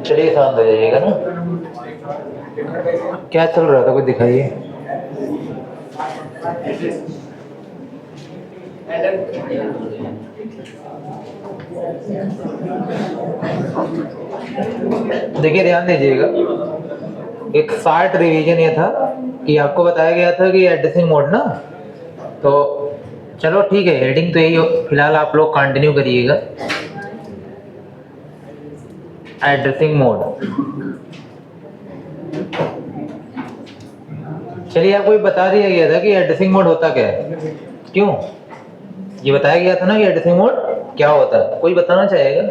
चलिए शांत हो जाइएगा ना। क्या चल रहा था, कुछ दिखाइए। देखिए ध्यान दीजिएगा, एक शार्ट रिवीजन ये था कि आपको बताया गया था कि एड्रेसिंग मोड ना, तो चलो ठीक है, हेडिंग तो यही फिलहाल आप लोग कंटिन्यू करिएगा। एड्रेसिंग मोड, चलिए आपको ये बता दिया गया था कि एड्रेसिंग मोड होता क्या है। क्यों ये बताया गया था ना कि एड्रेसिंग मोड क्या होता है, कोई बताना चाहेगा?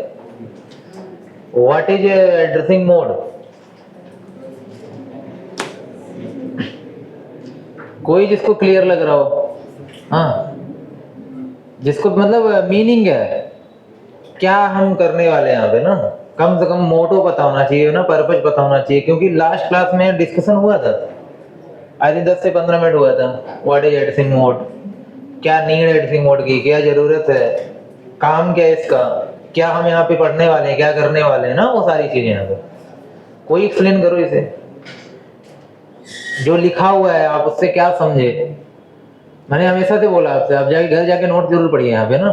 What is addressing mode? कोई जिसको क्लियर लग रहा हो, हाँ, जिसको मतलब मीनिंग है क्या हम करने वाले हैं यहाँ पे ना, कम से कम मोटो पता होना चाहिए ना, पर्पज पता होना चाहिए, क्योंकि लास्ट क्लास में डिस्कशन हुआ था, आई थिंक 10 से 15 मिनट हुआ था। व्हाट इज एड्रेसिंग मोड, क्या नीड एड्रेसिंग मोड की, क्या जरूरत है, काम क्या है इसका, क्या हम यहाँ पे पढ़ने वाले हैं, क्या करने वाले हैं ना, वो सारी चीजें यहाँ पे। कोई एक्सप्लेन करो इसे, जो लिखा हुआ है आप उससे क्या समझे। मैंने हमेशा से बोला आपसे, आप जाके घर जाके नोट जरूर पढ़िए यहाँ पे ना,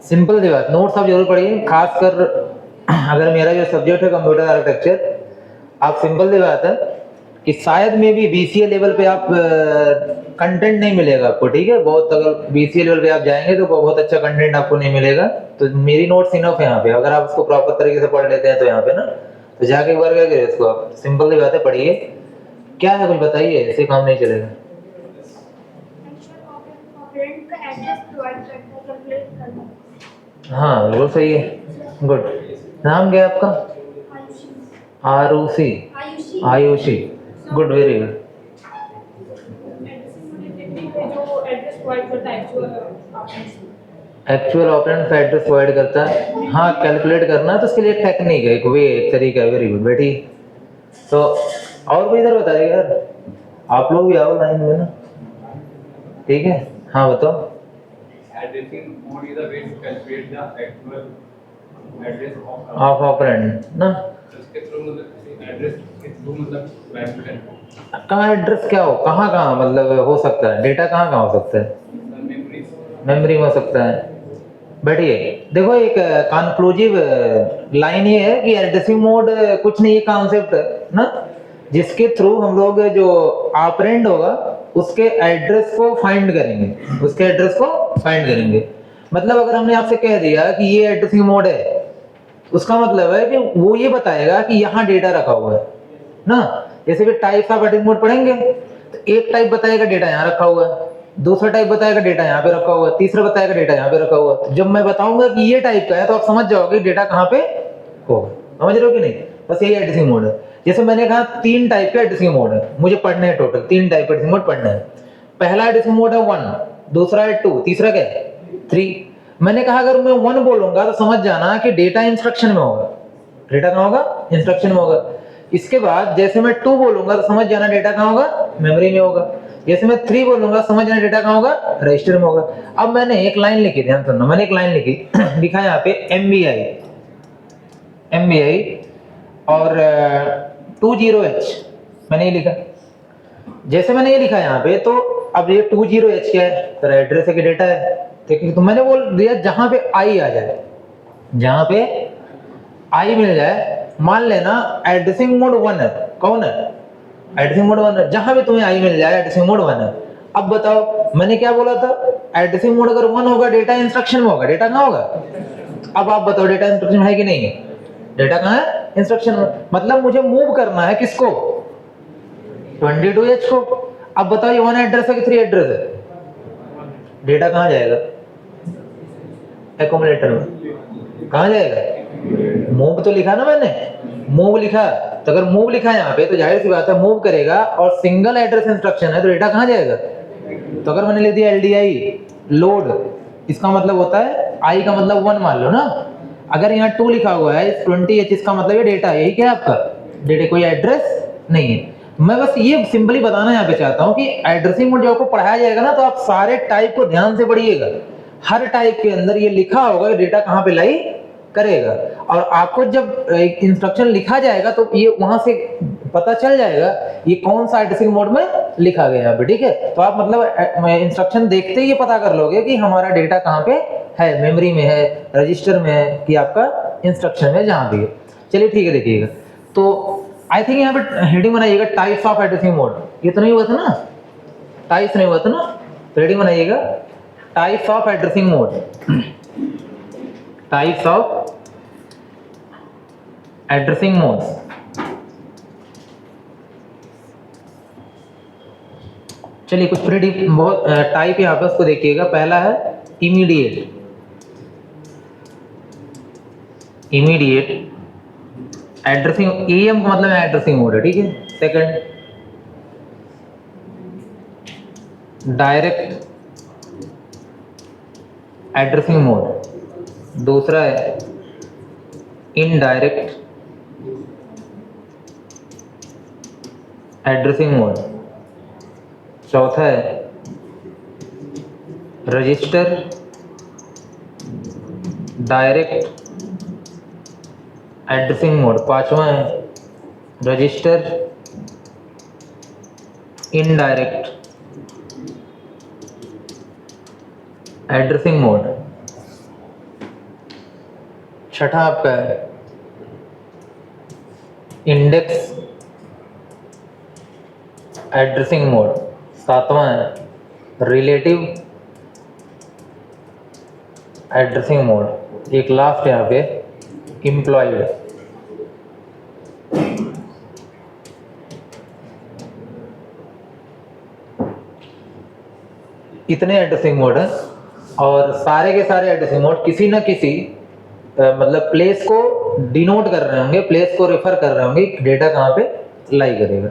सिंपल सी बात, नोट्स आप जरूर पढ़िए, खासकर अगर मेरा जो सब्जेक्ट है कंप्यूटर आर्किटेक्चर। आप सिंपल सी बात है कि शायद में भी बीसीए लेवल पे आप कंटेंट नहीं मिलेगा आपको, ठीक है, बहुत, अगर बीसीए लेवल पे आप जाएंगे तो बहुत अच्छा कंटेंट आपको नहीं मिलेगा। तो मेरी नोट्स इनफ है यहाँ पे, अगर आप उसको प्रॉपर तरीके से पढ़ लेते हैं तो यहाँ पे ना, तो जाके एक बार क्या करिए इसको, आप सिंपल सी बात है पढ़िए। क्या है कुछ बताइए, ऐसे काम नहीं चलेगा। हाँ बिल्कुल सही है, गुड। नाम क्या है आपका? Arushi, Ayushi, good, very good. Actual operand का एड्रेस प्रोवाइड करता है, हाँ, कैलकुलेट करना, तो उसके लिए टेक्निक है, एक वे, एक तरीका है। वेरी गुड बेटी। तो और कोई इधर बताइएगा यार, आप लोग भी आओ लाइन में ना, ठीक है। हाँ बताओ। Addressing mode is a way to calculate the actual address of operand ना, उसके थ्रू मतलब एड्रेस के थ्रू मतलब कैलकुलेट कहाँ एड्रेस क्या हो, कहाँ कहाँ मतलब हो सकता है, डेटा कहाँ कहाँ हो सकता है, मेमोरी में हो सकता है। बैठिए, देखो एक कंक्लूसिव लाइन ये है कि एड्रेसिंग मोड कुछ नहीं, ये कॉन्सेप्ट ना, जिसके थ्रू हम लोग जो ऑपरेंड होगा उसके एड्रेस को फाइंड करेंगे, उसके एड्रेस को फाइंड करेंगे। मतलब अगर हमने आपसे कह दिया कि ये एड्रेसिंग मोड है, उसका मतलब है कि वो ये बताएगा कि यहाँ डेटा रखा हुआ है ना। जैसे भी टाइप्स ऑफ एड्रेसिंग मोड पढ़ेंगे, तो एक टाइप बताएगा डेटा यहाँ रखा हुआ है, दूसरा टाइप बताएगा डेटा यहाँ पे रखा हुआ है, तीसरा बताएगा डेटा यहाँ पे रखा हुआ है। तो जब मैं बताऊंगा कि ये टाइप का है तो आप समझ जाओगे डेटा कहाँ पे होगा। समझ रहे हो कि नहीं? बस यही एड्रेसिंग मोड है। जैसे मैंने कहा 3 टाइप के एड्रेसिंग मोड है, मुझे पढ़ने हैं टोटल 3 टाइप के एड्रेसिंग मोड पढ़ने हैं। पहला एड्रेसिंग मोड है 1, दूसरा है 2, तीसरा क्या है 3। मैंने कहा अगर मैं 1 बोलूंगा तो समझ जाना कि डेटा इंस्ट्रक्शन में होगा, डेटा कहाँ होगा, इंस्ट्रक्शन में होगा। इसके बाद जैसे मैं 2 बोलूंगा तो समझ जाना डेटा कहाँ होगा, मेमोरी में होगा। जैसे मैं 3 बोलूंगा समझ जाना डेटा कहाँ होगा, रजिस्टर में होगा। अब मैंने एक लाइन लिखी, ध्यान सुनना, मैंने एक लाइन लिखी लिखा यहाँ पे MBI और 20H मैंने ये लिखा। जैसे मैंने ये लिखा यहाँ पे, तो अब ये 20H क्या है, तो एड्रेस है कि डेटा है, ठीक है। तो मैंने बोल दिया जहां पे आई आ जाए, जहां पे आई मिल जाए, मान लेना एड्रेसिंग मोड 1 है, कौन है, एड्रेसिंग मोड 1 है, जहां पे तुम्हें आई मिल जाए एड्रेसिंग मोड 1 है। अब बताओ मैंने क्या बोला था, एड्रेसिंग मोड अगर 1 होगा डेटा इंस्ट्रक्शन में होगा, डेटा कहाँ होगा। अब आप बताओ डेटा इंस्ट्रक्शन है कि नहीं है, डेटा कहाँ है, इंस्ट्रक्शन में। मतलब मुझे मूव करना है किसको, 22H को। अब बताओ ये 1 एड्रेस है कि 3 एड्रेस है, डेटा कहाँ जाएगा, एक्यूमुलेटर में। कहाँ जाएगा, मूव तो लिखा ना मैंने, मूव लिखा, तो अगर मूव लिखा है यहाँ पे तो जाहिर सी बात है मूव करेगा, और सिंगल एड्रेस इंस्ट्रक्शन है तो डेटा कहाँ जाएगा। तो अगर मैंने लिख दिया LDI लोड, इसका मतलब होता है आई का मतलब 1 मान लो ना। अगर यहाँ 2 लिखा हुआ है 20H, इसका मतलब ये डेटा, यही क्या है आपका डेटा, कोई एड्रेस नहीं है। मैं बस ये सिंपली बताना यहाँ पे चाहता हूँ कि एड्रेसिंग मोड जो आपको पढ़ाया जाएगा ना, तो आप सारे टाइप को ध्यान से पढ़िएगा, हर टाइप के अंदर ये लिखा होगा कि डेटा कहाँ पे लाई करेगा, और आपको जब एक इंस्ट्रक्शन लिखा जाएगा तो ये वहां से पता चल जाएगा ये कौन सा एड्रेसिंग मोड में लिखा गया है, ठीक है। तो आप मतलब इंस्ट्रक्शन देखते ही ये पता कर लोगे कि हमारा डेटा कहाँ पे है, मेमोरी में है, रजिस्टर में है, कि आपका इंस्ट्रक्शन में जहाँ भी है। चलिए ठीक है, देखिएगा तो आई थिंक यहाँ पे हेडिंग बनाइएगा टाइप्स ऑफ एड्रेसिंग मोड। ये तो नहीं हुआ था ना, टाइप्स नहीं हुआ था ना, तो हेडिंग बनाइएगा types of addressing mode, types of addressing modes. चलिए कुछ प्रीटी बहुत टाइप यहाँ पे उसको देखिएगा। पहला है इमीडिएट, इमीडिएट एड्रेसिंग, EM का मतलब एड्रेसिंग मोड है, ठीक है। सेकंड डायरेक्ट एड्रेसिंग मोड, दूसरा है इनडायरेक्ट एड्रेसिंग मोड, चौथा है रजिस्टर डायरेक्ट एड्रेसिंग मोड, पांचवा है रजिस्टर इनडायरेक्ट एड्रेसिंग मोड, छठा आपका है इंडेक्स एड्रेसिंग मोड, सातवां है रिलेटिव एड्रेसिंग मोड, एक लास्ट यहाँ पे एम्प्लॉयड। इतने एड्रेसिंग मोड हैं, और सारे के सारे एड्रेसिंग मोड किसी ना किसी मतलब प्लेस को डिनोट कर रहे होंगे, प्लेस को रेफर कर रहे होंगे, डेटा कहाँ पे लाई करेगा।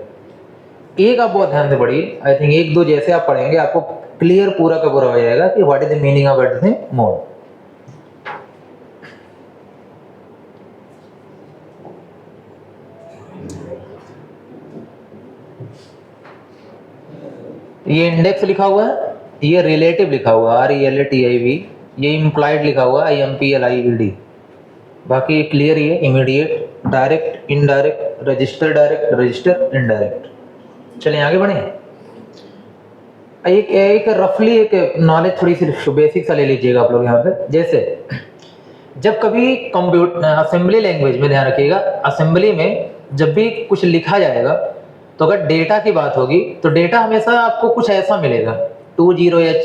एक आप बहुत ध्यान से पढ़िए, आई थिंक एक दो जैसे आप पढ़ेंगे आपको क्लियर पूरा का पूरा हो जाएगा कि what is the meaning of addressing mode. ये इंडेक्स लिखा हुआ है, ये रिलेटिव लिखा हुआ है RELATIV, ये इम्प्लाइड लिखा हुआ है IMPLIED। बाकी क्लियर ही है, immediate, direct, indirect, register direct, register indirect. चलिए आगे बढ़े। एक रफली एक नॉलेज थोड़ी सी बेसिक सा ले लीजिएगा आप लोग यहाँ पे। जैसे जब कभी कंप्यूटर असेंबली लैंग्वेज में, ध्यान रखिएगा, असेंबली में जब भी कुछ लिखा जाएगा तो अगर डेटा की बात होगी तो डेटा हमेशा आपको कुछ ऐसा मिलेगा 20H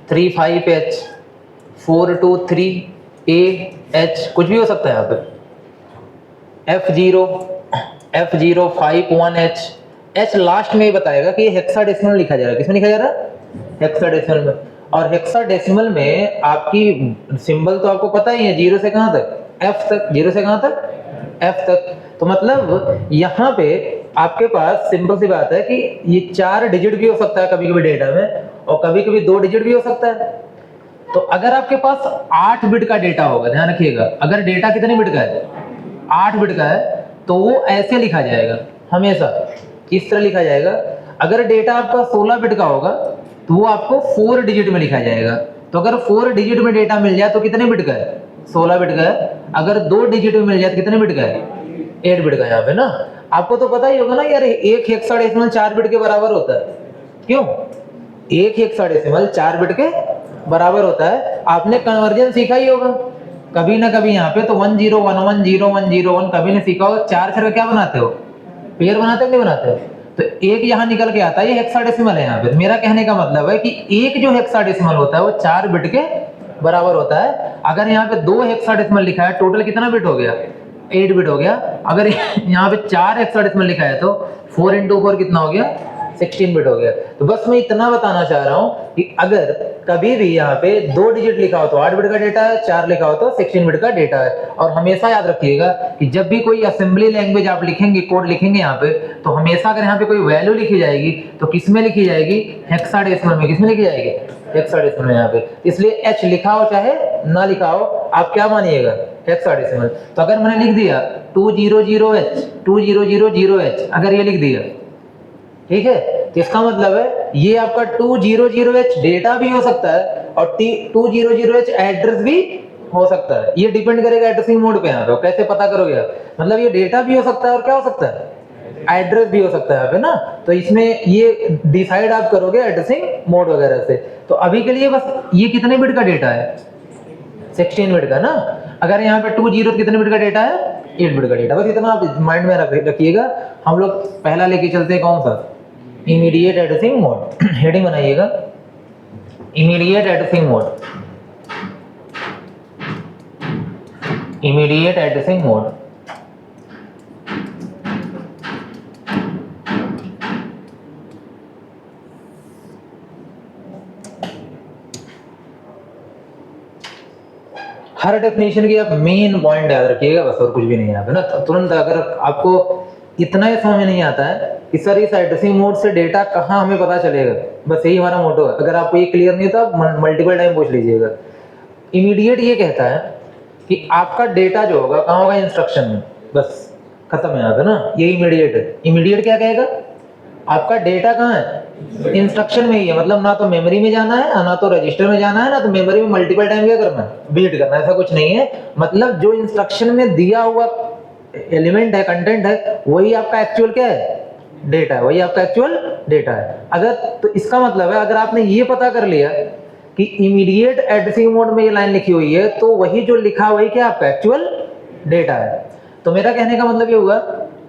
35H 423AH, कुछ भी हो सकता है यहाँ पे, F051H, H लास्ट में ही बताएगा कि ये हेक्साडेसिमल लिखा जा रहा है। किसमें लिखा जा रहा है? हेक्साडेसिमल में। और हेक्साडेसिमल में आपकी सिंबल तो आपको पता ही है, 0 से कहाँ तक, F तक, 0 से कहाँ तक, F तक। तो मतलब यहाँ पे आपके पास सिंपल सी बात है कि ये 4 डिजिट भी हो सकता है कभी कभी डेटा में, और कभी कभी 2 डिजिट भी हो सकता है। तो अगर आपके पास 8 बिट का डेटा होगा, ध्यान रखिएगा, अगर डेटा कितने बिट का है, 8 बिट का है, तो वो ऐसे लिखा जाएगा, हमेशा इस तरह लिखा जाएगा। अगर डेटा आपका 16 बिट का होगा तो वो आपको 4 डिजिट में लिखा जाएगा। तो अगर 4 डिजिट में डेटा मिल जाए तो कितने बिट का है, 16 बिट का है। अगर 2 डिजिट में मिल जाए तो कितने बिट का है, 8 बिट का। यहाँ पे ना आपको तो पता ही होगा ना यार, एक हेक्साडेसिमल 4 बिट के बराबर होता है। क्यों? एक हेक्साडेसिमल 4 बिट के बराबर होता है। आपने कन्वर्जन सीखा ही होगा कभी ना कभी, यहाँ पे तो 10110101 कभी नहीं सीखा हो। 4 अक्षर का क्या बनाते हो, पेयर बनाते हो नहीं बनाते हो? तो एक यहाँ निकल के आता है, ये हेक्साडेसिमल है यहाँ पे। मेरा कहने का मतलब है कि एक जो हेक्साडेसिमल होता है वो 4 बिट के बराबर होता है। अगर यहाँ पे 2 हेक्साडेसिमल लिखा है, टोटल कितना बिट हो गया, 8 बिट हो गया। अगर यहाँ पे 4 हेक्साडेसिमल लिखा है तो 4 × 4 कितना हो गया, 16 बिट हो गया। तो बस मैं इतना बताना चाह रहा हूँ कि अगर कभी भी यहाँ पे 2 डिजिट लिखा हो तो 8 बिट का डेटा है, 4 लिखा हो तो 16 बिट का डेटा है। और हमेशा याद रखिएगा कि जब भी कोई असेंबली लैंग्वेज आप लिखेंगे, कोड लिखेंगे यहाँ पे, तो हमेशा अगर यहाँ पे कोई वैल्यू लिखी जाएगी तो किस में लिखी जाएगी, हेक्साडेसिमल में। किस में लिखी जाएगी, हेक्साडेसिमल में यहाँ पे। इसलिए H लिखा हो चाहे ना लिखा हो, आप क्या मानिएगा, हेक्साडेसिमल। तो अगर मैंने लिख दिया 200H 2000H, अगर ये लिख दिया ठीक है। तो इसका मतलब है ये आपका 200H डेटा भी हो सकता है और 200H एड्रेस भी हो सकता है। ये डिपेंड करेगा एड्रेसिंग मोड पे। यहाँ पे कैसे पता करोगे आप, मतलब ये डेटा भी हो सकता है और क्या हो सकता है, एड्रेस भी हो सकता है यहाँ पे ना। तो इसमें ये डिसाइड आप करोगे एड्रेसिंग मोड वगैरह से। तो अभी के लिए बस ये कितने बिट का डेटा है, 16 बिट का ना। अगर यहाँ पे 20 कितने बिट का डेटा है, 8 बिट का डेटा। बस इतना आप माइंड में रखिएगा। हम लोग पहला लेके चलते हैं कौन सा, इमीडिएट एड्रेसिंग मोड। हेडिंग बनाइएगा, immediate addressing mode, immediate addressing mode. हर डेफिनेशन की आप मेन पॉइंट याद रखिएगा बस, और कुछ भी नहीं आता ना। तुरंत अगर आपको इतना ही समझ नहीं आता है कि सर इस एड्रेसिंग मोड से डेटा कहाँ हमें पता चलेगा, बस यही हमारा मोटो है। अगर आपको ये क्लियर नहीं था मल्टीपल टाइम पूछ लीजिएगा। इमीडिएट ये कहता है कि आपका डेटा जो होगा कहाँ होगा, इंस्ट्रक्शन में, बस खत्म है यहाँ पे ना। ये इमीडिएट है। इमीडिएट क्या कहेगा, आपका डेटा कहाँ है, इंस्ट्रक्शन में ही है। मतलब ना तो मेमोरी में जाना है, ना तो रजिस्टर में जाना है, ना तो मेमोरी में मल्टीपल टाइम क्या करना है, बीट करना है, ऐसा कुछ नहीं है। मतलब जो इंस्ट्रक्शन में दिया हुआ एलिमेंट है, कंटेंट है, वही आपका एक्चुअल क्या है, डेटा है, वही आपका एक्चुअल डेटा है। अगर तो इसका मतलब है अगर आपने ये पता कर लिया कि इमीडिएट एड्रेसिंग मोड में ये लाइन लिखी हुई है, तो वही जो लिखा वही क्या आपका एक्चुअल डेटा है। तो मेरा कहने का मतलब ये हुआ।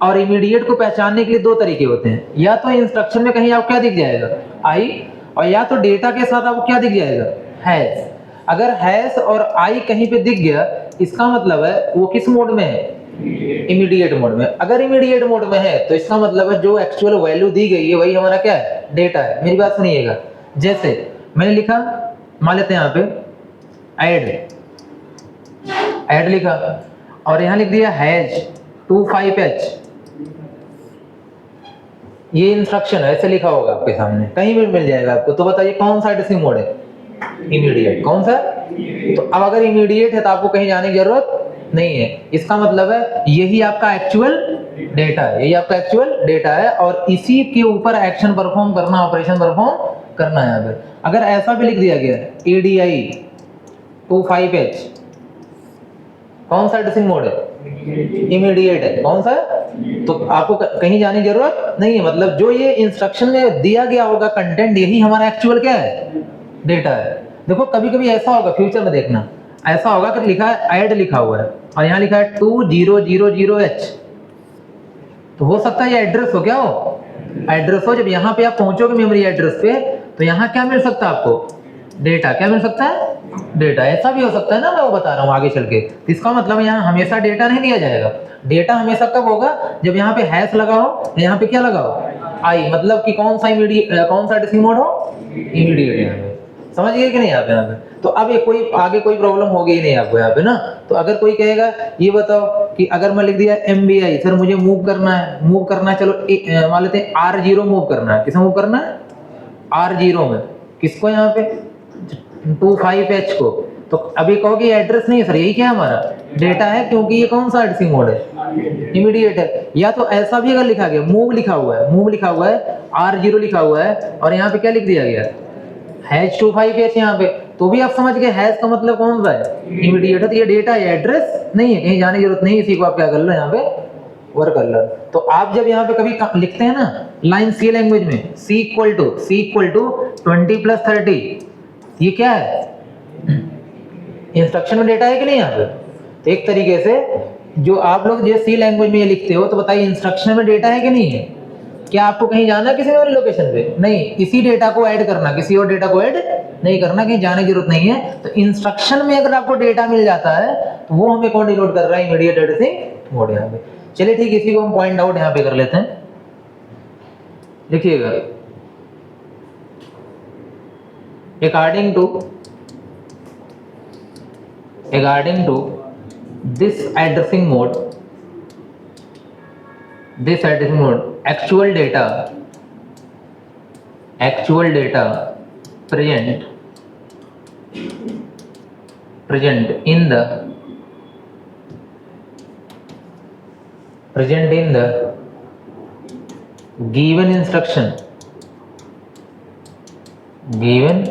और इमीडिएट को पहचानने के लिए दो तरीके होते हैं, या तो इंस्ट्रक्शन में कहीं आपको क्या दिख जाएगा, आई, और या तो डेटा के साथ आपको क्या दिख जाएगा, हैश। अगर हैश और आई कहीं पे दिख गया, इसका मतलब है वो किस मोड में है, इमीडिएट मोड में। अगर इमीडिएट मोड में है तो इसका मतलब है जो एक्चुअल वैल्यू दी गई है वही हमारा क्या है, डेटा है। मेरी बात सुनिएगा, जैसे मैंने लिखा, मान लेते हैं यहाँ पे ऐड लिखा और यहाँ लिख दिया हैश 25H। ये इंस्ट्रक्शन है, ऐसे लिखा होगा आपके सामने, कहीं भी मिल जाएगा आपको। तो बताइए कौन सा एड्रेसिंग मोड है, इमीडिएट। कौन सा, तो अब अगर इमीडिएट है तो आपको कहीं जाने की जरूरत नहीं है। इसका मतलब है यही आपका एक्चुअल डेटा है, यही आपका एक्चुअल डेटा है और इसी के ऊपर एक्शन परफॉर्म करना, ऑपरेशन परफॉर्म करना है। अगर ऐसा भी लिख दिया गया ADI 25H, कौन सा एड्रेसिंग मोड है, इमीडिएट है। कौन सा, तो आपको कहीं जाने की जरूरत नहीं है। मतलब जो ये इंस्ट्रक्शन में दिया गया होगा कंटेंट, यही हमारा एक्चुअल क्या है, डेटा है। देखो कभी कभी ऐसा होगा, फ्यूचर में देखना, ऐसा होगा कि लिखा है ऐड लिखा हुआ है और यहाँ लिखा है 2000H, तो हो सकता है ये एड्रेस हो, क्या हो, एड्रेस हो। जब यहाँ पे आप पहुंचोगे मेमोरी एड्रेस पे, तो यहाँ क्या मिल सकता है आपको, डेटा। क्या मिल सकता है, डेटा। ऐसा भी हो सकता है ना, मैं वो बता रहा हूँ आगे चल के। इसका मतलब यहाँ हमेशा डेटा नहीं दिया जाएगा। डेटा हमेशा कब होगा, जब यहाँ पे हैश लगा हो, यहाँ पे क्या लगा हो, आई। मतलब कि कौन सा इमीडिएट, कौन सा एड्रेसिंग मोड हो, इमीडिएट। यहाँ पे समझ गए कि नहीं आप यहाँ पे। तो अब ये कोई आगे कोई प्रॉब्लम होगी ही नहीं आपको यहाँ पे ना। तो अगर कोई कहेगा ये बताओ कि अगर मैं लिख दिया MBI, सर मुझे मूव करना है, मूव करना है, चलो मान लेते हैं R0 मूव करना है। किसे मूव करना है, R0 में। किसको, यहाँ पे 25H को। तो अभी कहोगे एड्रेस नहीं है सर, यही क्या है हमारा डेटा है, क्योंकि ये कौन सा एड्रेसिंग मोड है, इमीडिएट है। या तो ऐसा भी अगर लिखा गया, मूव लिखा हुआ है, मूव लिखा हुआ है, R0 लिखा हुआ है और यहाँ पे क्या लिख दिया गया, हैश 25H यहाँ पे, तो भी आप समझ गए हैश का मतलब कौन सा है, इमीडिएट है। तो ये डेटा है, एड्रेस नहीं है, कहीं जाने की जरूरत नहीं है। इसी को आप क्या कर लो, यहाँ पे वर्क कर लो। तो आप जब यहाँ पे कभी लिखते हैं ना लाइन C लैंग्वेज में, C इक्वल टू 20 + 30, ये क्या है, इंस्ट्रक्शन में डेटा है कि नहीं यहाँ पे। एक तरीके से जो आप लोग जो C लैंग्वेज में ये लिखते हो, तो बताइए इंस्ट्रक्शन में डेटा है कि नहीं है। क्या आपको कहीं जाना है किसी और लोकेशन पे, नहीं। इसी डेटा को ऐड करना, किसी और डेटा को ऐड नहीं करना, कहीं जाने की जरूरत नहीं है। तो इंस्ट्रक्शन में अगर आपको डेटा मिल जाता है तो वो हमें कौन डिनोट कर रहा है, इमीडिएट एड्रेसिंग मोड यहाँ पे। चलिए ठीक है, इसी को हम पॉइंट आउट यहाँ पे कर लेते हैं। लिखिएगा, according to this addressing mode, actual data present in the given instruction, given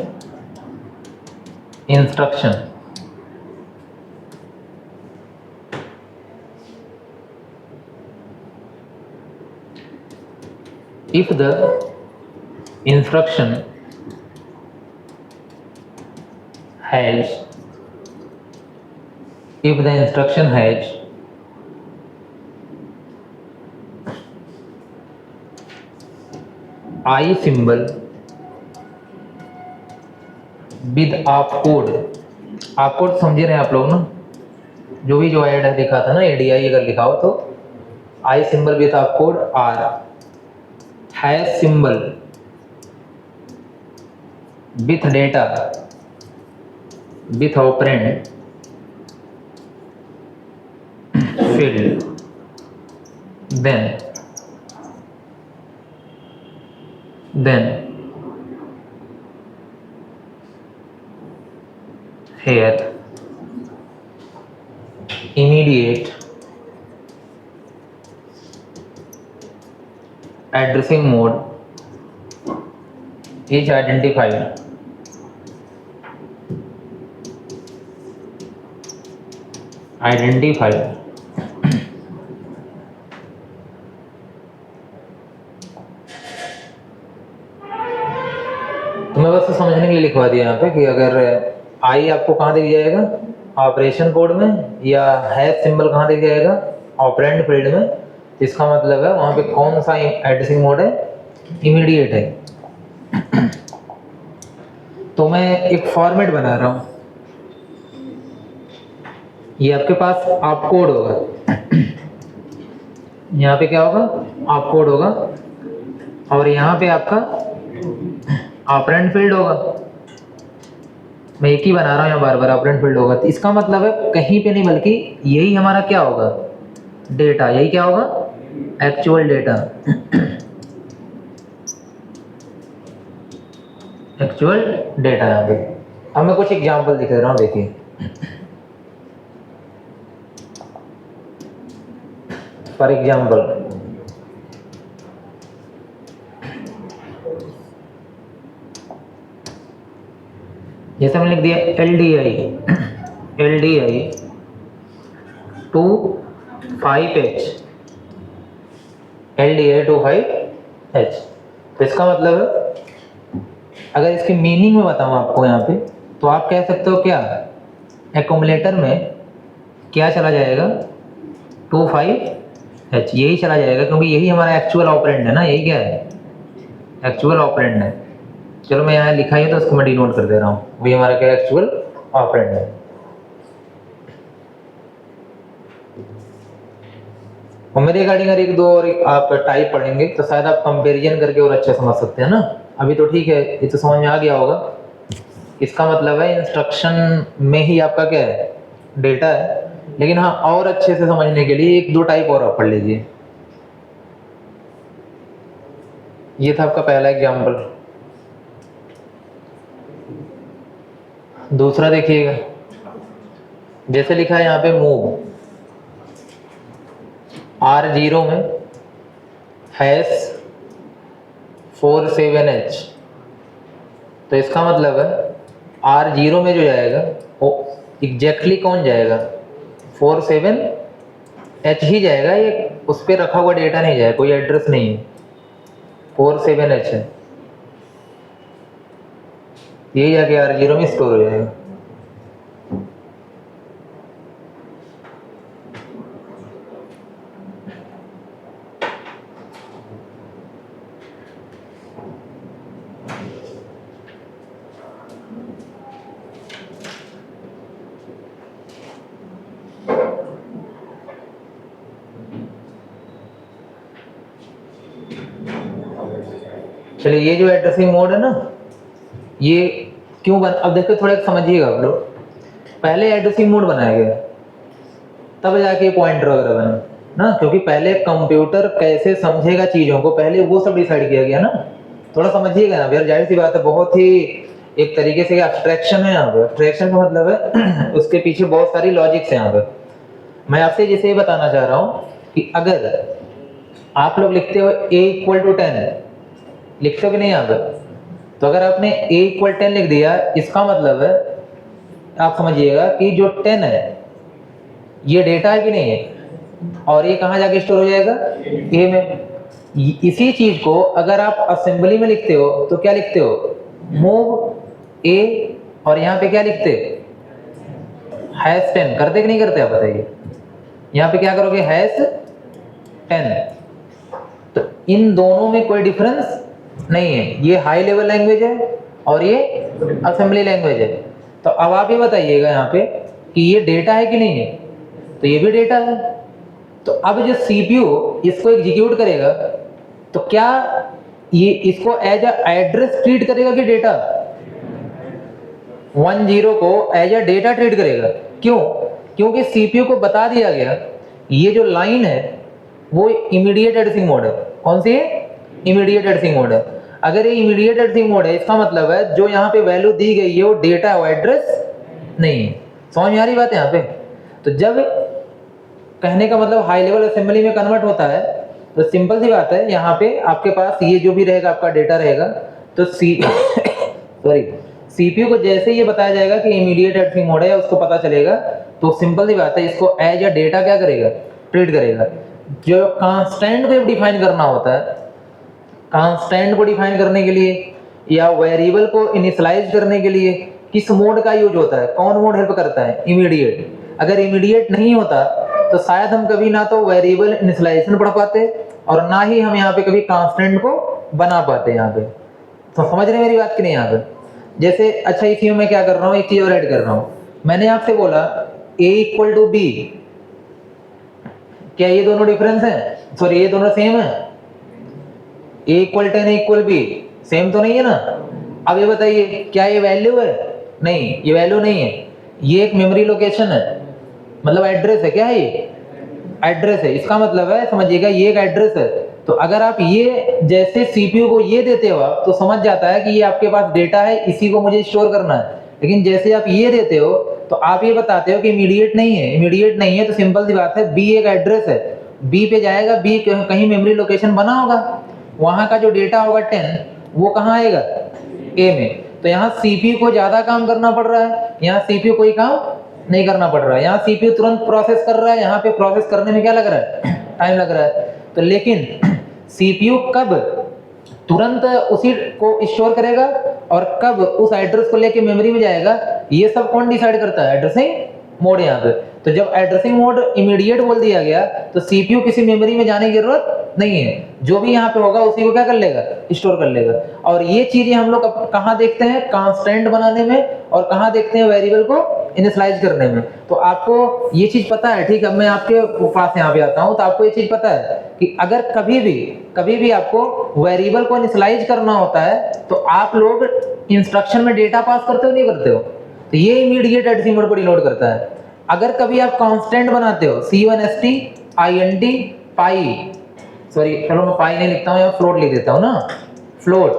instruction if the instruction has I symbol with opcode, opcode समझे रहे हैं आप लोग ना, जो भी जो ऐड लिखा था ना ADI अगर लिखा हो तो I symbol with opcode R, hash symbol with data with operand field, then here immediate addressing mode is identified. तो मैं बस समझने के लिए लिखवा दिया यहाँ पे कि अगर आई आपको कहाँ दिख जाएगा, ऑपरेशन कोड में, या हैश सिंबल कहाँ दिख जाएगा, ऑपरेंड फील्ड में, इसका मतलब है वहाँ पे कौन सा एड्रेसिंग मोड है, इमीडिएट है। तो मैं एक फॉर्मेट बना रहा हूँ, ये आपके पास ऑपकोड होगा, यहाँ पे क्या होगा, ऑपकोड होगा, और यहाँ पे आपका ऑपरेंड फील्ड होगा। मैं एक ही बना रहा हूँ यहाँ बार बार, ऑपरेंड फील्ड होगा, तो इसका मतलब है कहीं पे नहीं बल्कि यही हमारा क्या होगा, डेटा, यही क्या होगा, एक्चुअल डेटा, एक्चुअल डेटा यहाँ पे। अब मैं कुछ एग्जांपल दिखा रहा हूँ, देखिए। फॉर एग्जाम्पल जैसे मैंने लिख दिया LDI 25H, LDI 25H। तो इसका मतलब है, अगर इसके मीनिंग में बताऊं आपको यहाँ पे, तो आप कह सकते हो क्या, एक्यूमुलेटर में क्या चला जाएगा, 25H, यही चला जाएगा, क्योंकि यही हमारा एक्चुअल ऑपरेंड है ना, यही क्या है, एक्चुअल ऑपरेंड है। चलो मैं यहाँ लिखा है तो उसको मैं डिनोट कर दे रहा हूँ, वही हमारा क्या एक्चुअल ऑपरेंड है। और मेरे रिगार्डिंग अगर एक दो और आप टाइप पढ़ेंगे तो शायद आप कंपैरिजन करके और अच्छा समझ सकते हैं ना। अभी तो ठीक है, ये तो समझ में आ गया होगा। इसका मतलब है इंस्ट्रक्शन में ही आपका क्या है, डेटा है, लेकिन हाँ और अच्छे से समझने के लिए एक दो टाइप और आप पढ़ लीजिए। ये था आपका पहला एग्जाम्पल। दूसरा देखिएगा, जैसे लिखा है यहाँ पे मूव R0 में हैश 47H, तो इसका मतलब है R0 में जो जाएगा वो एग्जैक्टली कौन जाएगा, 47H ही जाएगा, ये उस पर रखा हुआ डेटा नहीं जाएगा, कोई एड्रेस नहीं है, 47H है, यही जाके R0 में स्टोर हो जाएगा। चलिए ये जो एड्रेसिंग मोड है ना, ये क्यों अब देखो थोड़ा समझिएगा आप लोग। पहले एड्रेसिंग मोड बनाया गया तब जाके पॉइंटर वगैरह बना ना, क्योंकि पहले कंप्यूटर कैसे समझेगा चीज़ों को, पहले वो सब डिसाइड किया गया ना। थोड़ा समझिएगा ना यार, जाहिर सी बात है, बहुत ही एक तरीके से एब्स्ट्रैक्शन है यहाँ पे। एब्स्ट्रैक्शन का मतलब है उसके पीछे बहुत सारी लॉजिक्स है यहाँ पे। मैं आपसे जैसे ये बताना चाह रहा हूँ कि अगर आप लोग लिखते हो a इक्वल टू 10, लिखते हो कि नहीं यहाँ पर? तो अगर आपने a इक्वल 10 लिख दिया, इसका मतलब है आप समझिएगा कि जो 10 है ये डेटा है कि नहीं है, और ये कहाँ जाके स्टोर हो जाएगा? a में। इसी चीज को अगर आप असेंबली में लिखते हो तो क्या लिखते हो? मूव a, और यहाँ पे क्या लिखते? #10। करते कि नहीं करते आप बताइए? यहाँ पे क्या करोगे? #10। तो इन दोनों में कोई डिफरेंस नहीं है, ये हाई लेवल लैंग्वेज है और ये असेंबली लैंग्वेज है। तो अब आप ये बताइएगा यहाँ पे कि ये डेटा है कि नहीं है? तो ये भी डेटा है। तो अब जो सीपीयू इसको एग्जीक्यूट करेगा तो क्या ये इसको एज अ एड्रेस ट्रीट करेगा कि डेटा? 10 को एज अ डेटा ट्रीट करेगा। क्यों? क्योंकि सीपीयू को बता दिया गया ये जो लाइन है वो इमीडिएट एड्रेसिंग मोड है। कौन सी है? इमीडिएट एड्रेसिंग मोड है। अगर ये इमीडिएट एड्रेसिंग मोड है, इसका मतलब है जो यहाँ पे वैल्यू दी गई है वो डेटा है, वो एड्रेस नहीं है। समझ में आ रही बात है यहाँ पे? तो जब कहने का मतलब हाई लेवल असेंबली में कन्वर्ट होता है तो सिंपल सी बात है, यहाँ पे आपके पास ये जो भी रहेगा आपका डेटा रहेगा, तो सीपीयू को जैसे ये बताया जाएगा कि इमीडिएट एड्रेसिंग मोड है, उसको पता चलेगा, तो सिंपल सी बात है इसको एज अ डेटा क्या करेगा? ट्रीट करेगा। जो कांस्टेंट को डिफाइन करना होता है, कांस्टेंट को डिफाइन करने के लिए या वेरिएबल को इनिशियलाइज करने के लिए किस मोड का यूज होता है? कौन मोड हेल्प करता है? इमीडिएट। अगर इमीडिएट नहीं होता तो शायद हम कभी ना तो वेरिएबल इनिशियलाइजेशन पढ़ पाते और ना ही हम यहाँ पे कभी कांस्टेंट को बना पाते यहाँ पे। तो समझ रहे मेरी बात कि नहीं यहाँ पे? जैसे अच्छा इसी में मैं क्या कर रहा हूँ, एक चीज और ऐड कर रहा हूँ। मैंने आपसे बोला a इक्वल टू b, क्या ये दोनों डिफरेंस है? सॉरी, ये दोनों सेम है? a equal 10 equal b same तो नहीं है ना? अब ये बताइए क्या ये वैल्यू है? नहीं, ये वैल्यू नहीं है, ये एक मेमोरी लोकेशन है, मतलब एड्रेस है। क्या है ये? एड्रेस है। इसका मतलब है समझिएगा ये एक एड्रेस है। तो अगर आप ये जैसे सीपीयू को ये देते हो आप, तो समझ जाता है कि ये आपके पास डेटा है, इसी को मुझे स्टोर करना है। लेकिन जैसे आप ये देते हो तो आप ये बताते हो कि इमीडिएट नहीं है। इमीडिएट नहीं है तो सिंपल सी बात है, बी एक एड्रेस है, बी पे जाएगा, बी कहीं मेमोरी लोकेशन बना होगा, वहां का जो डेटा होगा 10 वो कहाँ आएगा? ए में। तो यहाँ सीपीयू को ज्यादा काम करना पड़ रहा है, यहाँ सीपीयू कोई काम नहीं करना पड़ रहा है। यहाँ सीपीयू तुरंत प्रोसेस कर रहा है, यहाँ पे प्रोसेस करने में क्या लग रहा है? टाइम लग रहा है। तो लेकिन सीपीयू कब तुरंत उसी को स्टोर करेगा और कब उस एड्रेस को लेके मेमोरी में जाएगा, ये सब कौन डिसाइड करता है? एड्रेसिंग मोड यहाँ पे। तो जब एड्रेसिंग मोड इमीडिएट बोल दिया गया तो सीपीयू किसी मेमोरी में जाने की जरूरत नहीं है, जो भी यहाँ पे होगा उसी को क्या कर लेगा? स्टोर कर लेगा। और ये चीजें हम लोग कहाँ देखते हैं? कांस्टेंट बनाने में, और कहाँ देखते हैं? वेरिएबल को इनिशियलाइज करने में। तो आपको ये चीज पता है, ठीक है? मैं आपके पास यहाँ पे आता हूँ तो आपको ये चीज पता है कि अगर कभी भी आपको वेरिएबल को इनिशियलाइज करना होता है तो आप लोग इंस्ट्रक्शन में डेटा पास करते हो नहीं करते हो? तो ये इमीडिएट एड्रेसिंग मोड को डिनोट करता है। अगर कभी आप कांस्टेंट बनाते हो, C1ST INT पाई, सॉरी चलो मैं पाई नहीं लिखता हूँ, यहाँ फ्लोट लिख देता हूँ ना, फ्लोट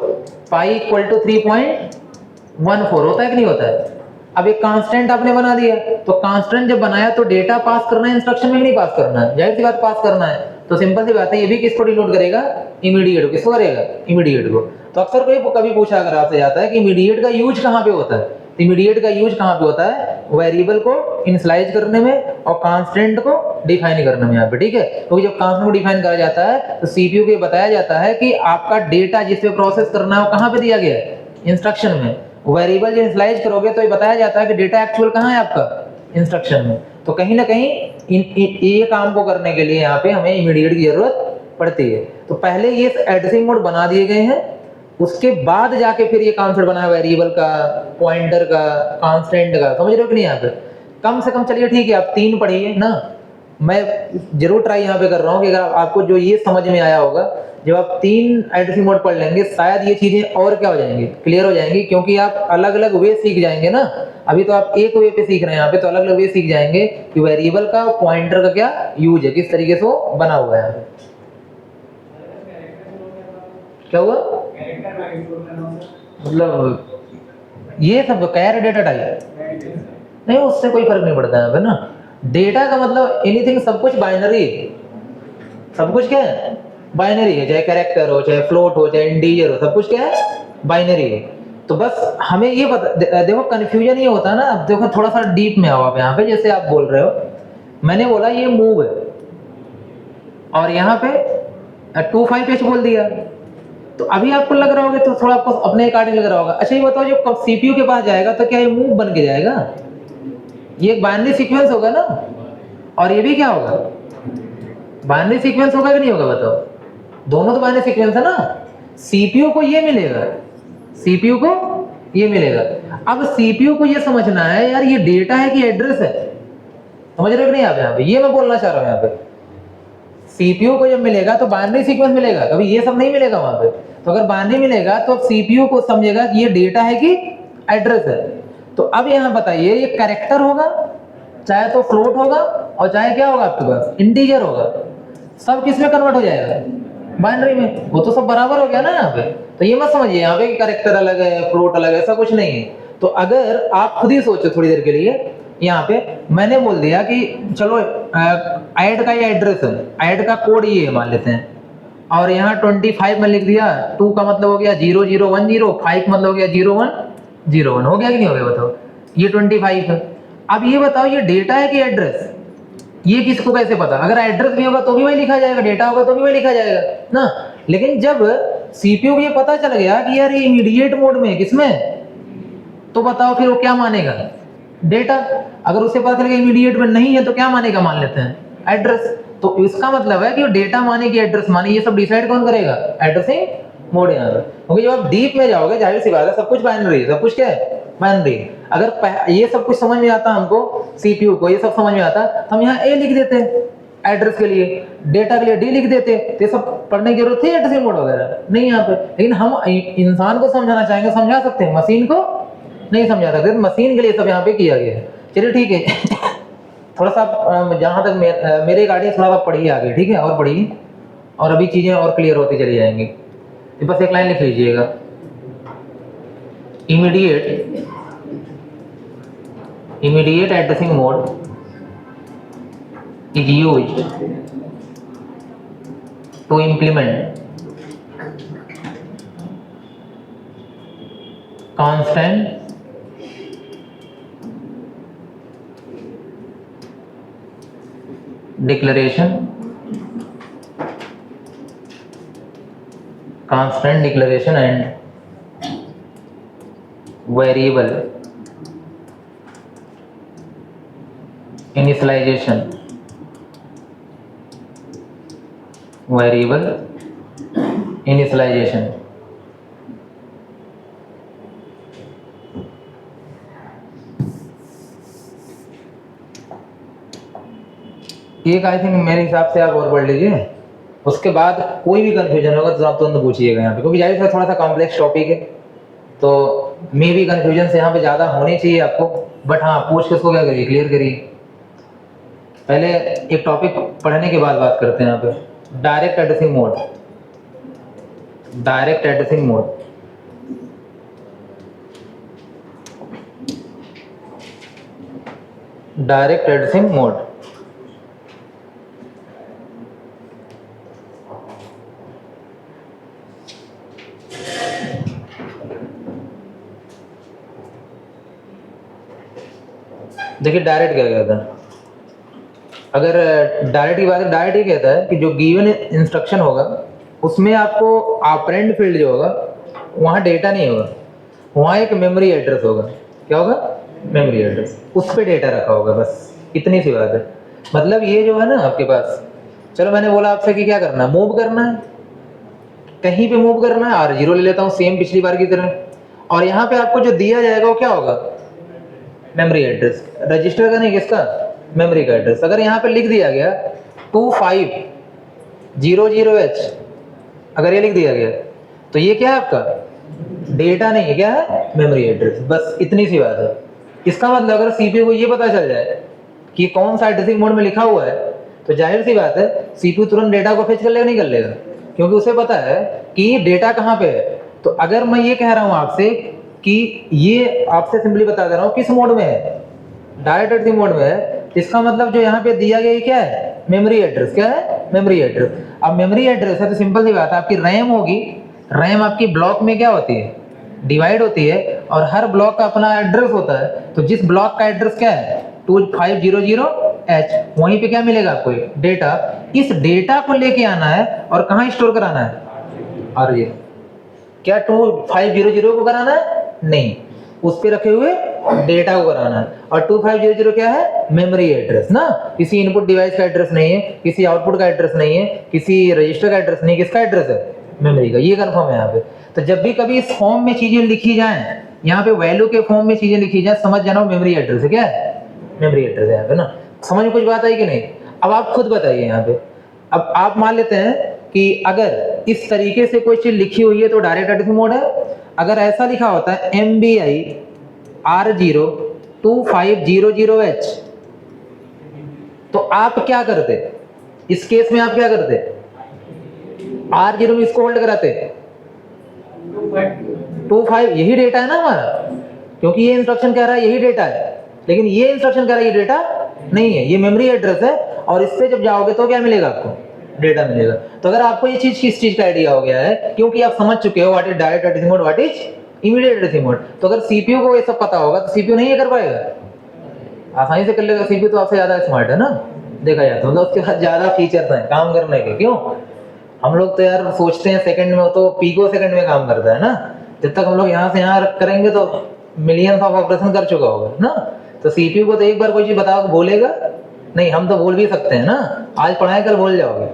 पाई इक्वल टू 3.14 होता है कि नहीं होता है? अब एक कांस्टेंट आपने बना दिया, तो कांस्टेंट जब बनाया तो डेटा पास करना है इंस्ट्रक्शन में, नहीं पास करना है? जाहिर सी बात पास करना है। तो सिंपल सी बात है, ये भी किसको डिनोट करेगा? इमीडिएट को। किसको करेगा? इमीडिएट को। तो अक्सर कोई कभी पूछा अगर आपसे जाता है कि इमीडिएट का यूज कहाँ पे होता है, इमीडिएट का यूज कहाँ पे होता है? वेरिएबल को इनिशियलाइज करने में और कांस्टेंट को डिफाइन करने में यहाँ पे, ठीक है? क्योंकि जब कांस्टेंट को डिफाइन करा जाता है तो सीपीयू को बताया जाता है कि आपका डेटा जिस पे प्रोसेस करना है वो कहाँ पे दिया गया है? इंस्ट्रक्शन में। वेरिएबल जो इनिशियलाइज करोगे तो ये बताया जाता है कि डेटा एक्चुअल कहाँ है आपका? इंस्ट्रक्शन में। तो कहीं ना कहीं ये काम को करने के लिए यहाँ पे हमें इमीडिएट की जरूरत पड़ती है। तो पहले ये एड्रेसिंग मोड बना दिए गए हैं, उसके बाद जाके फिर ये कॉन्सेप्ट बना है वेरिएबल का, पॉइंटर का, कांस्टेंट का। समझ रहे हो कि नहीं? यहाँ पे कम से कम चलिए ठीक है आप 3 पढ़िए ना, मैं जरूर ट्राई यहाँ पे कर रहा हूँ कि अगर आपको जो ये समझ में आया होगा, जब आप 3 एड्रेसिंग मोड पढ़ लेंगे शायद ये चीजें और क्या हो जाएंगी? क्लियर हो जाएंगी, क्योंकि आप अलग अलग वे सीख जाएंगे ना। अभी तो आप एक वे पे सीख रहे हैं, यहाँ पे तो अलग अलग वे सीख जाएंगे कि वेरिएबल का, पॉइंटर का क्या यूज है, किस तरीके से वो बना हुआ है यहाँ पे। क्या हुआ? मतलब ये सब कैर डेटा टाइप नहीं, उससे कोई फर्क नहीं पड़ता है ना। डेटा का मतलब एनीथिंग, सब कुछ बाइनरी, सब कुछ क्या है? बाइनरी है, चाहे कैरेक्टर हो, चाहे फ्लोट हो, चाहे इंटीजर हो, सब कुछ क्या है, बाइनरी है। तो बस हमें ये पता, देखो कन्फ्यूजन ये होता है ना। अब देखो थोड़ा सा डीप में आओ आप यहाँ पे, जैसे आप बोल रहे हो, मैंने बोला ये मूव है और यहाँ पे 25h बोल दिया, तो अभी आपको लग रहा होगा, तो थोड़ा आपको अपने अकॉर्डिंग लग रहा होगा। अच्छा ये बताओ, जब सीपीयू के पास जाएगा तो क्या ये मूव बन के जाएगा? ये एक बाइनरी सीक्वेंस होगा ना, और ये भी क्या होगा, बाइनरी सीक्वेंस होगा कि नहीं होगा बताओ? दोनों तो बाइनरी सीक्वेंस है ना। सीपीयू को ये मिलेगा, सीपीयू को ये मिलेगा। अब सीपीयू को ये समझना है यार, ये डेटा है कि एड्रेस है, समझ रहे हो कि नहीं आप? यहाँ पे ये मैं बोलना चाह रहा हूँ। यहाँ पे सीपीयू को जब मिलेगा तो बाइनरी सीक्वेंस मिलेगा, कभी ये सब नहीं मिलेगा वहां पे। तो अगर बाइनरी मिलेगा तो अब सीपीयू को समझेगा कि ये डेटा है कि एड्रेस है। तो अब यहाँ बताइए, ये कैरेक्टर होगा, चाहे तो फ्लोट होगा, और चाहे क्या होगा आपके पास, इंटीजर होगा, सब किस में कन्वर्ट हो जाएगा, बाइनरी में। वो तो सब बराबर हो गया ना यहाँ पे। तो ये मत समझिए यहाँ पे कि कैरेक्टर अलग है, फ्लोट अलग है, ऐसा कुछ नहीं है। तो अगर आप खुद ही सोचो थोड़ी देर के लिए, यहाँ पे मैंने बोल दिया कि चलो ऐड का ये एड्रेस है, ऐड का कोड ये है मान लेते हैं, और यहाँ 25 में लिख दिया, 2 का मतलब हो गया 0010, 5 मतलब हो गया 0101, हो गया कि नहीं हो गया बताओ? ये 25 है। अब ये बताओ, ये डेटा है कि एड्रेस? ये किसको कैसे पता? अगर एड्रेस भी होगा तो भी वही लिखा जाएगा, डेटा होगा तो भी वही लिखा जाएगा ना। लेकिन जब सीपीयू को ये पता चल गया कि यार ये इमीडिएट मोड में है, किसमें, तो बताओ फिर वो क्या मानेगा, डेटा। अगर उसे पता चल गया इमीडिएट में नहीं है तो क्या मानेगा, मान लेते हैं एड्रेस। तो इसका मतलब है कि वो डेटा माने कि एड्रेस माने, ये सब डिसाइड कौन करेगा, एड्रेसिंग मोड यहाँ पर। क्योंकि जब आप डीप में जाओगे, जाहिर सी बात है, सब कुछ बाइनरी है, सब कुछ क्या है, बाइनरी। अगर ये सब कुछ समझ में आता हमको, सीपीयू को ये सब समझ में आता, तो हम यहाँ ए लिख देते एड्रेस के लिए, डेटा के लिए डी लिख देते, तो ये सब पढ़ने की जरूरत थी एड्रेसिंग मोड वगैरह नहीं यहाँ पे। लेकिन हम इंसान को समझाना चाहेंगे, समझा सकते हैं, मशीन को नहीं समझा सकते। तो मशीन के लिए सब यहाँ पे किया गया है। चलिए ठीक है। थोड़ा सा जहाँ तक मेरे गाड़ी थोड़ा सा पढ़िए आगे, ठीक है, और पढ़िए, और अभी चीजें और क्लियर होती चली जाएंगी। तो बस एक लाइन लिख लीजिएगा, immediate addressing mode is used to implement constant declaration and variable initialization, एक आई थिंक मेरे हिसाब से आप और पढ़ लीजिए। उसके बाद कोई भी कंफ्यूजन होगा तो आप तुरंत पूछिएगा यहाँ पे, क्योंकि जाहिर सा थोड़ा सा कॉम्प्लेक्स टॉपिक है, तो मे भी कंफ्यूजन से यहाँ पे ज़्यादा होनी चाहिए आपको। बट हाँ, पूछ के उसको क्या करिए, क्लियर करिए। पहले एक टॉपिक पढ़ने के बाद बात करते हैं यहाँ पे। Direct addressing mode, direct addressing mode. Direct addressing mode देखिए डायरेक्ट क्या कहता है। अगर डायरेक्ट की बात है, डायरेक्ट ये कहता है कि जो गिवन इंस्ट्रक्शन होगा उसमें आपको ऑपरेंड फील्ड जो होगा वहाँ डेटा नहीं होगा, वहाँ एक मेमोरी एड्रेस होगा। क्या होगा? मेमोरी एड्रेस, उस पर डेटा रखा होगा, बस इतनी सी बात है। मतलब ये जो है ना आपके पास, चलो मैंने बोला आपसे कि क्या करना है, मूव करना है, कहीं पे मूव करना है। R0 ले लेता हूँ सेम पिछली बार की तरह, और यहाँ पे आपको जो दिया जाएगा वो क्या होगा, मेमोरी एड्रेस। रजिस्टर का नहीं, किसका, मेमोरी का एड्रेस। अगर यहाँ पे लिख दिया गया 2500H, अगर ये लिख दिया गया तो ये क्या है आपका, डेटा नहीं है, क्या है, मेमोरी एड्रेस। बस इतनी सी बात है। इसका मतलब अगर सीपीयू को ये पता चल जाए कि कौन सा एड्रेसिंग मोड में लिखा हुआ है, तो जाहिर सी बात है सीपीयू तुरंत डेटा को फेच कर लेगा, नहीं कर लेगा, क्योंकि उसे पता है कि डेटा कहाँ पे है। तो अगर मैं ये कह रहा हूँ आपसे कि ये आपसे सिंपली बता दे रहा हूँ किस मोड में है, डायरेक्ट एड्रेसिंग मोड में है, इसका मतलब जो यहाँ पे दिया गया ये क्या है, मेमोरी एड्रेस। क्या है, मेमोरी एड्रेस। अब मेमोरी एड्रेस है तो सिंपल सी बात है, आपकी रैम होगी, रैम आपकी ब्लॉक में क्या होती है, डिवाइड होती है, और हर ब्लॉक का अपना एड्रेस होता है। तो जिस ब्लॉक का एड्रेस क्या है 2500H, वहीं पे क्या मिलेगा आपको डेटा। इस डेटा को लेके आना है और कहाँ स्टोर कराना है, और ये क्या 2500 को कराना है, नहीं, उस पे रखे हुए डेटा को कराना है। और 2500 क्या है, मेमोरी एड्रेस ना, किसी इनपुट डिवाइस का एड्रेस नहीं है, किसी आउटपुट का एड्रेस नहीं है, किसी रजिस्टर का एड्रेस नहीं है, किसका एड्रेस है, मेमोरी का। ये कंफर्म है यहाँ पे। तो जब भी कभी इस फॉर्म में चीजें लिखी जाए, यहाँ पे वैल्यू के फॉर्म में चीजें लिखी जाए, समझ जाना मेमोरी एड्रेस है। क्या है, मेमोरी एड्रेस है यहाँ पे ना। समझ में कुछ बात आई कि नहीं। अब आप खुद बताइए यहाँ पे, अब आप मान लेते हैं कि अगर इस तरीके से कोई चीज लिखी हुई है तो डायरेक्ट एड्रेसिंग मोड है। अगर ऐसा लिखा होता है MBI R02500H, तो आप क्या करते इस केस में, आप क्या करते, R0 में इसको होल्ड कराते 25, यही डेटा है ना हमारा, क्योंकि ये इंस्ट्रक्शन कह रहा है यही डेटा है, लेकिन ये इंस्ट्रक्शन कह रहा है ये डेटा नहीं है, ये मेमोरी एड्रेस है। और इस पे जब जाओगे तो क्या मिलेगा आपको, डेटा मिलेगा। तो अगर आपको ये चीज किस चीज का आइडिया हो गया है, क्योंकि आप समझ चुके हो what is direct addressing mode, what is immediate addressing mode, तो अगर सीपीयू को ये सब पता होगा तो सीपीयू नहीं ये कर पाएगा, आसानी से कर लेगा। सीपीयू तो आपसे ज्यादा स्मार्ट है ना, देखा जाए तो, मतलब उसके पास ज्यादा फीचर्स हैं काम करने के। क्यों, हम लोग तो यार सोचते हैं सेकंड में, तो पीको सेकंड में काम करता है ना। जब तक हम लोग यहाँ से यहाँ करेंगे तो मिलियंस ऑफ ऑपरेशन कर चुका होगा ना। तो सीपीयू को तो एक बार कोई चीज बताओ बोलेगा नहीं, हम तो बोल भी सकते हैं ना, आज पढ़ाए कल बोल जाओगे,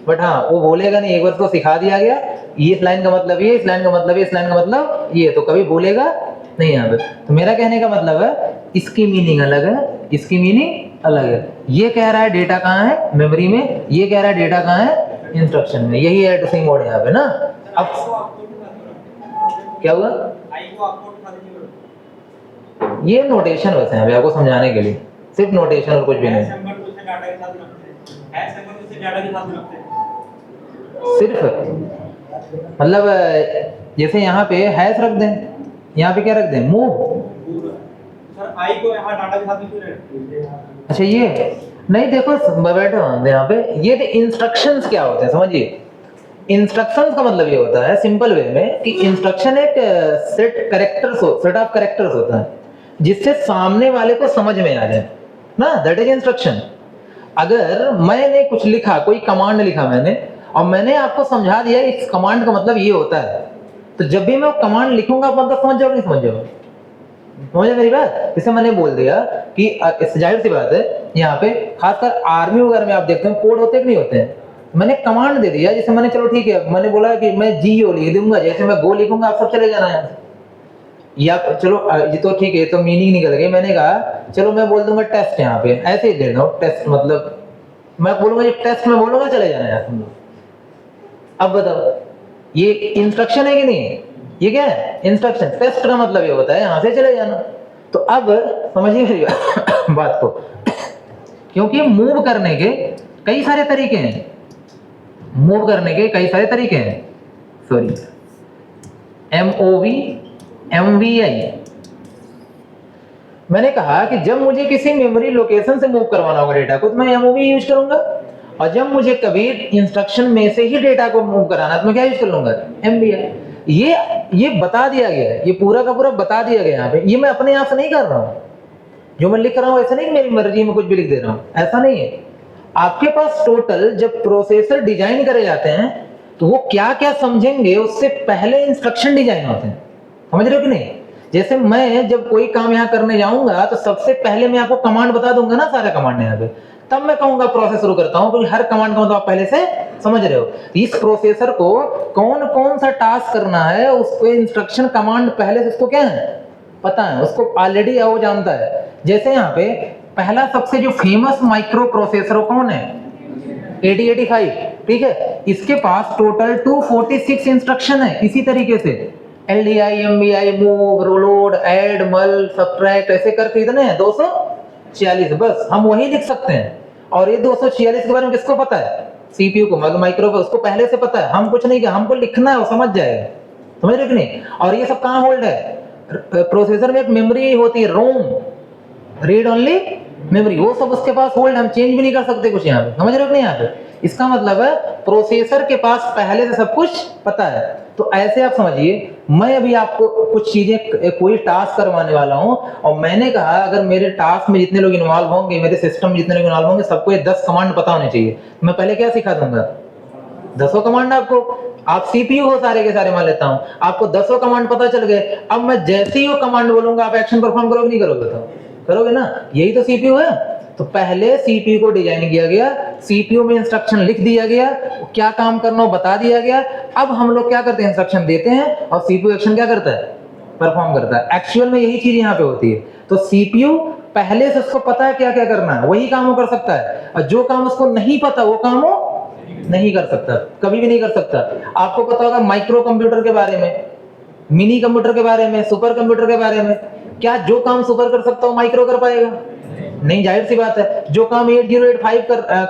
बट हाँ वो बोलेगा नहीं। एक बार तो सिखा दिया गया, ये इस लाइन का मतलब ये, इस लाइन का मतलब ये, इस लाइन का मतलब ये, तो कभी बोलेगा नहीं यहाँ पे। तो मेरा कहने का मतलब है इसकी मीनिंग अलग है, इसकी मीनिंग अलग है। ये कह रहा है डेटा कहाँ है, मेमोरी में, ये कह रहा है डेटा कहाँ है, इंस्ट्रक्शन में। यही एड्रेसिंग मोड है यहाँ पे ना। अब क्या हुआ, ये नोटेशन बस है आपको समझाने के लिए, सिर्फ नोटेशन और कुछ भी नहीं। सिर्फ मतलब जैसे यहाँ पे हैश रख दें, यहाँ पे क्या रख दें, मूव। सर आई को यहाँ डाटा के साथ में क्यों रखते हैं? अच्छा ये नहीं, देखो बैठो यहाँ पे, ये इंस्ट्रक्शंस क्या होते हैं समझिए। इंस्ट्रक्शंस का मतलब ये होता है सिंपल वे में कि इंस्ट्रक्शन एक सेट ऑफ कैरेक्टर्स होता है जिससे सामने वाले को समझ में आ जाए ना, दैट इज इंस्ट्रक्शन। अगर मैंने कुछ लिखा, कोई कमांड लिखा मैंने, और मैंने आपको समझा दिया इस कमांड का मतलब ये होता है, तो जब भी मैं कमांड लिखूंगा आप मतलब समझ जाओगे, नहीं समझ जाओगे, समझे मेरी बात। जैसे मैंने बोल दिया कि जाहिर सी बात है यहाँ पे खासकर आर्मी वगैरह में आप देखते हैं कोड होते कि नहीं होते हैं। मैंने कमांड दे दिया, जैसे मैंने चलो ठीक है, मैंने बोला कि मैं GO लिख दूंगा, जैसे मैं गो लिखूंगा आप सब चले जाना है, या चलो ये तो ठीक है, तो मीनिंग निकल गई। मैंने कहा चलो मैं बोल दूंगा टेस्ट, यहाँ पे ऐसे ही दे दो टेस्ट, मतलब मैं बोलूंगा ये टेस्ट, में बोलूंगा चले जाना है तुम लोग। अब बताओ ये इंस्ट्रक्शन है कि नहीं, ये क्या है, इंस्ट्रक्शन। टेस्ट का मतलब ये होता है यहाँ से चले जाना। तो अब समझिए मेरी बात को, क्योंकि मूव करने के कई सारे तरीके हैं, मूव करने के कई सारे तरीके हैं, सॉरी MOV MVI। मैंने कहा कि जब मुझे किसी मेमोरी लोकेशन से मूव करवाना होगा डेटा को तो मैं MOV यूज करूंगा, और जब मुझे कभी इंस्ट्रक्शन में से ही डेटा को मूव कराना तो मैं क्या यूज कर लूंगा, MVI। ये बता दिया गया है, ये पूरा का पूरा बता दिया गया यहाँ पे। ये मैं अपने आप से नहीं कर रहा हूँ, जो मैं लिख रहा हूँ ऐसा नहीं मेरी मर्जी में कुछ भी लिख दे रहा हूँ, ऐसा नहीं है। आपके पास टोटल जब प्रोसेसर डिजाइन करे जाते हैं तो वो क्या क्या समझेंगे उससे पहले इंस्ट्रक्शन डिजाइन होते हैं, समझ रहे हो कि नहीं। जैसे मैं जब कोई काम यहाँ करने जाऊंगा तो सबसे पहले मैं आपको कमांड बता दूंगा ना, सारा कमांड यहाँ पे, तब मैं कहूंगा प्रोसेस शुरू करता हूँ, क्योंकि हर कमांड का मतलब आप पहले से समझ रहे हो। इस प्रोसेसर को कौन कौन सा टास्क करना है उसको इंस्ट्रक्शन कमांड पहले से उसको क्या है पता है, उसको ऑलरेडी वो जानता है। जैसे यहाँ पे पहला सबसे जो फेमस माइक्रो प्रोसेसर कौन है, 8085, ठीक है। इसके पास टोटल 246 इंस्ट्रक्शन है। इसी तरीके से LDI, MBI, मूव, रोलोड, ऐड, मल, सब्ट्रैक्ट, ऐसे करके इतने हैं 246, बस हम वही लिख सकते हैं। और ये 246 के बारे में किसको पता है, CPU को, मतलब माइक्रो को, उसको पहले से पता है। हम कुछ नहीं किया, हमको लिखना है, वो समझ जाएगा, समझ रहे कि नहीं। और ये सब कहाँ होल्ड है, प्रोसेसर में एक मेमोरी होती है रोम, रीड ओनली मेमोरी, वो सब उसके पास होल्ड, हम चेंज भी नहीं कर सकते कुछ यहाँ पे, समझ रहे हो कि नहीं। यहाँ पे इसका मतलब है प्रोसेसर के पास पहले से सब कुछ पता है। तो ऐसे आप समझिए, मैं अभी आपको कुछ चीजें, कोई टास्क करवाने वाला हूं और मैंने कहा अगर मेरे टास्क में जितने लोग इन्वॉल्व होंगे, मेरे सिस्टम में जितने लोग इन्वॉल्व होंगे, सबको ये 10 कमांड पता होने चाहिए। मैं पहले क्या सिखा दूंगा? 10 कमांड आपको। आप सीपीयू हो सारे के सारे, मान लेता हूं आपको 10 कमांड पता चल गए। अब मैं जैसे ही वो कमांड बोलूंगा आप एक्शन परफॉर्म करोगे नहीं करोगे? तो करोगे ना, यही तो सीपीयू है। तो पहले सीपीयू को डिजाइन किया गया, सीपीयू में इंस्ट्रक्शन लिख दिया गया, क्या काम करना हो बता दिया गया। अब हम लोग क्या करते हैं, इंस्ट्रक्शन देते हैं और सीपीयू एक्शन क्या करता है, परफॉर्म करता है। एक्चुअल में यही चीज यहाँ पे होती है। तो सीपीयू पहले से उसको पता है क्या क्या करना है, वही काम वो कर सकता है, और जो काम उसको नहीं पता वो काम वो नहीं कर सकता, कभी भी नहीं कर सकता। आपको पता होगा माइक्रो कंप्यूटर के बारे में, मिनी कंप्यूटर के बारे में, सुपर कंप्यूटर के बारे में, क्या जो काम सुपर कर सकता हो माइक्रो कर पाएगा? नहीं, जाहिर सी बात है। जो काम 8085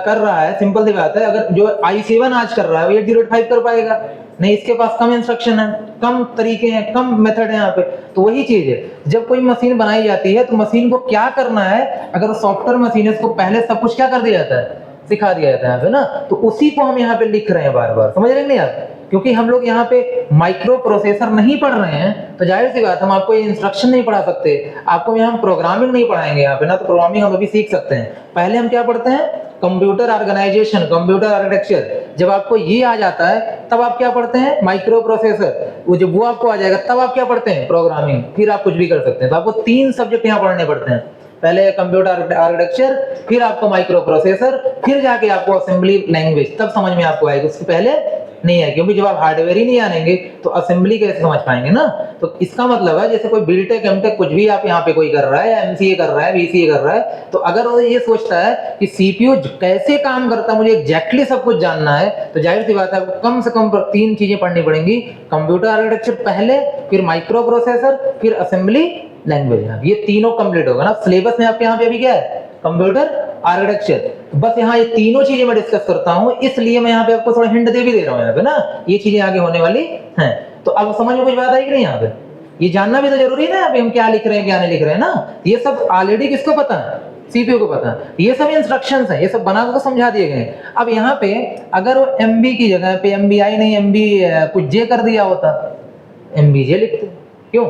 कर रहा है, सिंपल सी बात है, अगर जो i7 आज कर रहा है वो 8085 कर पाएगा? नहीं, इसके पास कम इंस्ट्रक्शन है, कम तरीके हैं, कम मेथड है यहाँ पे। तो वही चीज है, जब कोई मशीन बनाई जाती है तो मशीन को क्या करना है, अगर सॉफ्टवेयर मशीन है उसको पहले सब कुछ क्या कर दिया जाता है, सिखा दिया जाता है यहाँ पे ना। तो उसी को हम यहाँ पे लिख रहे हैं बार बार, समझ रहे हैं नहीं आप? क्योंकि हम लोग यहाँ पे माइक्रो प्रोसेसर नहीं पढ़ रहे हैं, तो जाहिर सी बात हम आपको ये इंस्ट्रक्शन नहीं पढ़ा सकते, आपको यहाँ प्रोग्रामिंग नहीं पढ़ाएंगे यहाँ पे ना। तो प्रोग्रामिंग हम अभी सीख सकते हैं। पहले हम क्या पढ़ते हैं, कंप्यूटर ऑर्गेनाइजेशन, कंप्यूटर आर्किटेक्चर। जब आपको ये आ जाता है तब आप क्या पढ़ते हैं, माइक्रो प्रोसेसर। वो जब वो आपको आ जाएगा तब आप क्या पढ़ते हैं, प्रोग्रामिंग। फिर आप कुछ भी कर सकते हैं। तो आपको 3 सब्जेक्ट यहाँ पढ़ने पड़ते हैं, पहले कंप्यूटर आर्किटेक्चर, फिर आपको माइक्रो प्रोसेसर, फिर जाके आपको असेंबली लैंग्वेज, तब समझ में आपको आएगी। उसके पहले नहीं है, क्योंकि जब आप हार्डवेयर ही नहीं आनेंगे तो असेंबली कैसे समझ पाएंगे ना। तो इसका मतलब है जैसे कोई बीटेक एमटेक कुछ भी आप यहाँ पे कोई कर रहा है, या एमसीए कर रहा है, बीसीए कर रहा है, तो अगर वो ये सोचता है कि सीपीयू कैसे काम करता है, मुझे एग्जैक्टली सब कुछ जानना है, तो जाहिर सी बात है कम से कम 3 चीजें पढ़नी पड़ेंगी। कंप्यूटर आर्किटेक्चर पहले, फिर माइक्रो प्रोसेसर, फिर असेंबली लैंग्वेज। ये तीनों कंप्लीट होगा ना। सिलेबस में आपके यहाँ पे अभी क्या है, कंप्यूटर आर्किटेक्चर। बस यहाँ ये तीनों चीजें मैं डिस्कस करता हूँ, इसलिए मैं यहाँ पे आपको थोड़ा हिंट दे भी दे रहा हूँ यहाँ पे ना, ये चीजें आगे होने वाली हैं। तो अब समझ में कुछ बात आई कि नहीं? यहाँ पे ये जानना भी तो जरूरी है ना, यहाँ पे हम क्या लिख रहे हैं क्या नहीं लिख रहे हैं ना। ये सब ऑलरेडी किसको पता है, सीपीयू को पता है। ये सब इंस्ट्रक्शंस हैं, ये सब बना कर समझा दिए गए। अब यहाँ पे अगर वो एमबी की जगह पे एमबीआई नहीं एमबी कुछ जे कर दिया होता, एमबीजे लिखते, क्यों?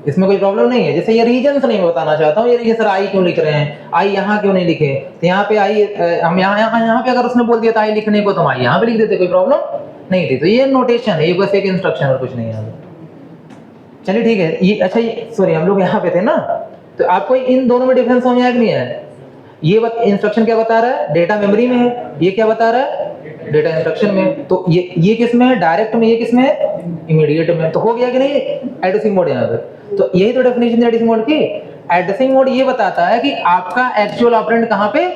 इसमें कोई प्रॉब्लम नहीं है। जैसे ये रीजन नहीं बताना चाहता हूँ, ये सर आई क्यों लिख रहे हैं, आई यहाँ क्यों नहीं लिखे, तो यहाँ पे आई हम यहाँ पे अगर उसने बोल दिया था आई लिखने को, तो हम आई यहाँ पे लिख देते, कोई प्रॉब्लम नहीं थी। तो ये नोटेशन है, ये बस एक इंस्ट्रक्शन और कुछ नहीं है। चलिए ठीक है। ये अच्छा, ये सॉरी हम लोग यहाँ पे थे ना, तो आपको इन दोनों में डिफरेंस समझ आया कि नहीं है? ये इंस्ट्रक्शन क्या बता रहा है, डेटा मेमोरी में है, ये क्या बता रहा है, डेटा इंस्ट्रक्शन में। तो ये किस में है, डायरेक्ट में, ये किस में है, इमीडिएट में। तो हो गया कि नहीं एड्रेसिंग मोड यहाँ पे? तो यही तो डेफिनेशन है एड्रेसिंग मोड की। एड्रेसिंग मोड ये बताता है कि आपका एक्चुअल ऑपरेंड कहाँ पे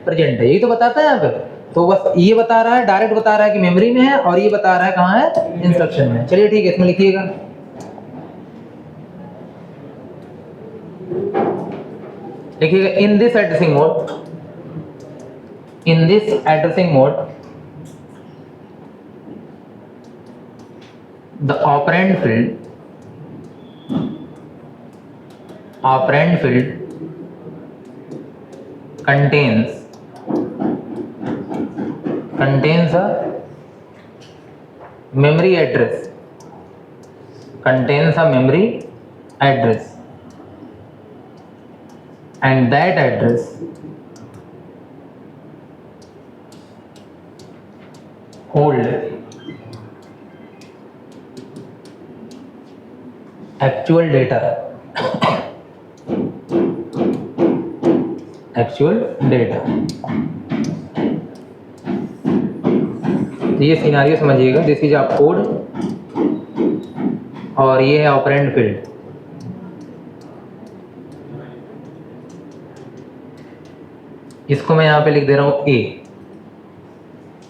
प्रेजेंट है, यही तो बताता है यहाँ पे। तो बस ये बता रहा है, डायरेक्ट बता रहा है कि मेमोरी में है, और ये बता रहा है कहाँ है, इंस्ट्रक्शन में। चलिए ठीक है, इसमें लिखिएगा। देखिएगा, in this addressing mode the operand field contains a memory address, and that address hold actual data तो ये सिनारियो समझिएगा। दिस इज आप कोड और ये है ऑपरेंड फील्ड। इसको मैं यहाँ पे लिख दे रहा हूँ ए,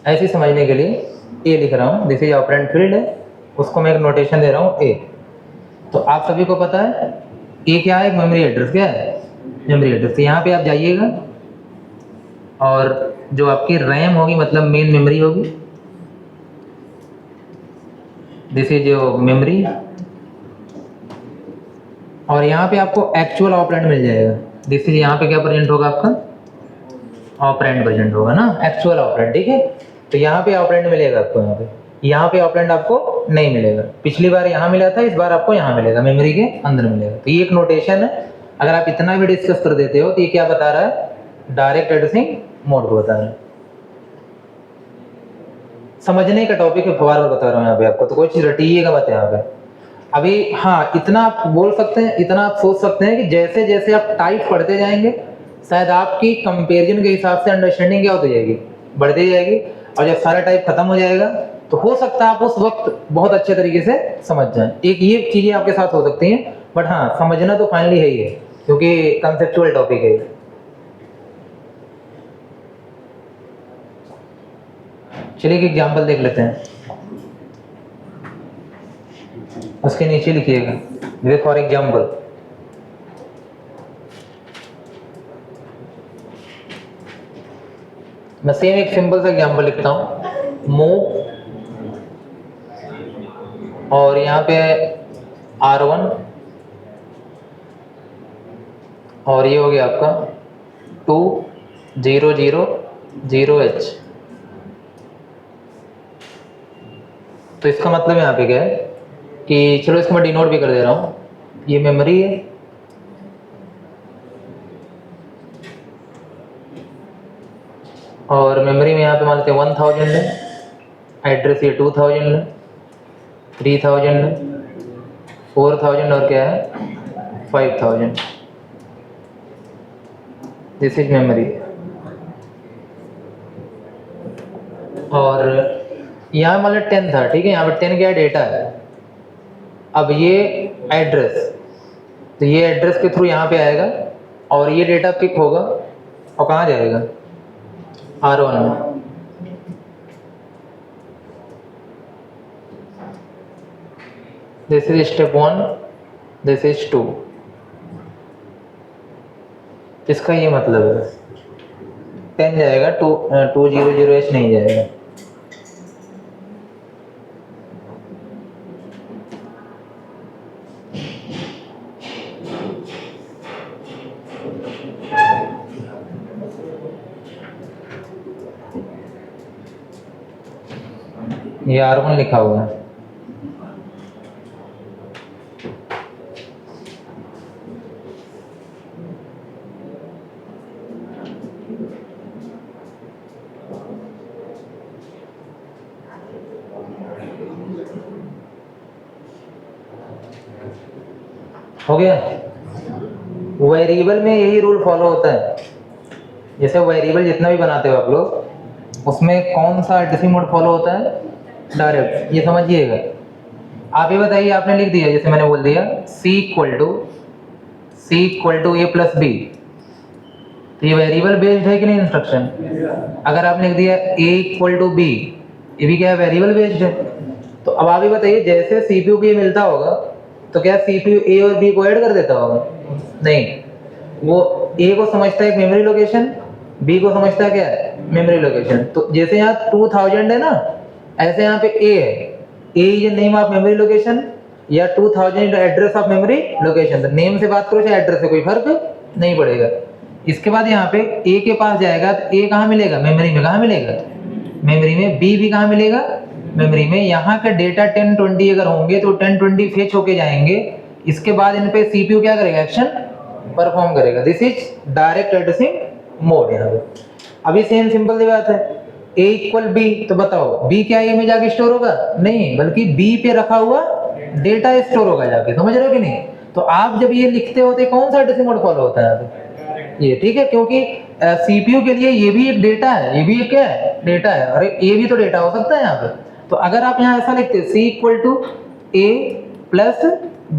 ऐसे समझने के लिए ए लिख रहा हूँ। दिस इज ऑपरेंड फील्ड है, उसको मैं एक नोटेशन दे रहा हूँ ए। तो आप सभी को पता है ए क्या है, एक मेमोरी एड्रेस। क्या है, मेमोरी एड्रेस। तो यहाँ पे आप जाइएगा और जो आपकी रैम होगी, मतलब मेन मेमोरी होगी, दिस इज जो मेमोरी, और यहाँ पे आपको एक्चुअल ऑपरेंड मिल जाएगा। दिस इज यहाँ पे क्या प्रेजेंट होगा आपका, ऑपरेंड प्रेजेंट होगा ना, एक्चुअल ऑपरेंड, ठीक है। तो यहाँ पे ऑपरेंड मिलेगा आपको, यहाँ पे ऑपरेंड आपको नहीं मिलेगा। पिछली बार यहाँ मिला था, इस बार आपको यहाँ मिलेगा, मेमोरी के अंदर मिलेगा। तो ये एक नोटेशन है। अगर आप इतना भी डिस्कस कर देते हो तो ये क्या बता रहा है, डायरेक्ट एड्रेसिंग मोड को बता रहा है। समझने का टॉपिक है, फवार बता रहा हूँ यहाँ पे आपको, तो कोई चीज़ रटिएगा मत यहाँ पे। अभी हाँ, इतना आप बोल सकते हैं, इतना आप सोच सकते हैं कि जैसे जैसे आप टाइप पढ़ते जाएंगे शायद आपकी कंपेरिजन के हिसाब से अंडरस्टैंडिंग क्या होती जाएगी, बढ़ती जाएगी। और जब सारा टाइप खत्म हो जाएगा तो हो सकता है आप उस वक्त बहुत अच्छे तरीके से समझ जाएं। एक ये चीज़ें आपके साथ हो सकती हैं, बट हाँ समझना तो फाइनली है ही है, क्योंकि कंसेप्चुअल टॉपिक है। चलिए एक एग्जाम्पल देख लेते हैं, उसके नीचे लिखिएगा जैसे फॉर एग्जाम्पल, मैं सेम एक सिंपल सा एग्जाम्पल लिखता हूँ, मूव, और यहाँ पे R1, और ये हो गया आपका 2000H। तो इसका मतलब यहाँ पे क्या है कि चलो इसको मैं डिनोट भी कर दे रहा हूँ, ये मेमोरी है, और मेमोरी में यहाँ पे मान लेते हैं 1000 है, एड्रेस ये 2000 है, 3000 है, 4000 और क्या है 5000। This is memory. और यहाँ मान लो 10 था, ठीक है, यहाँ पे 10 क्या डेटा है। अब ये एड्रेस, तो ये एड्रेस के थ्रू यहाँ पे आएगा और ये डेटा पिक होगा और कहाँ जाएगा, R1 में। This is step 1, this is 2। इसका ये मतलब है 10 जाएगा, 200H नहीं जाएगा। ये R1 लिखा हुआ है। हो गया। वेरिएबल में यही रूल फॉलो होता है, जैसे वेरिएबल जितना भी बनाते हो आप लोग, उसमें कौन सा एड्रेसिंग मोड फॉलो होता है, डायरेक्ट। ये समझिएगा। आप ये बताइए, आपने लिख दिया जैसे मैंने बोल दिया C equal to A plus B, तो ये वेरिएबल बेस्ड है कि नहीं इंस्ट्रक्शन। अगर आपने लिख दिया A इक्वल टू B, ये भी क्या है, वेरिएबल बेस्ड है। तो अब आप ये बताइए, जैसे CPU को ये मिलता होगा तो क्या CPU A और B को ऐड कर देता होगा, नहीं। वो A को समझता है एक मेमोरी लोकेशन, B को समझता है क्या है, मेमोरी लोकेशन। तो जैसे यहाँ 2000 है ना, ऐसे यहाँ पे A है, A is name of memory location या 2000 एड्रेस ऑफ मेमोरी लोकेशन। तो नेम से बात करो चाहे एड्रेस से, कोई फर्क नहीं पड़ेगा। इसके बाद यहाँ पे A के पास जाएगा तो A कहाँ मिलेगा, मेमोरी में। कहाँ मिलेगा, मेमोरी में। B भी कहाँ मिलेगा, मेमोरी में। यहाँ के डेटा 1020 अगर होंगे तो 1020 फेच होके जाएंगे। इसके बाद इन पे CPU क्या करेगा, एक्शन परफॉर्म करेगा। This is direct addressing mode. यहाँ पे अभी सेम सिंपल सी बात है, A इक्वल B, तो बताओ B क्या A में जाके स्टोर होगा, नहीं, बल्कि B पे रखा हुआ डेटा स्टोर होगा जाके। समझ रहे हो कि नहीं। तो आप जब ये लिखते होते कौन सा एड्रेसिंग मोड फॉलो होता है यहाँ पे, ये, ठीक है, क्योंकि CPU के लिए ये भी एक डेटा है, ये भी एक क्या है, डेटा है। अरे ये भी तो डेटा हो सकता है यहाँ पे। तो अगर आप यहाँ ऐसा लिखते C equal to A plus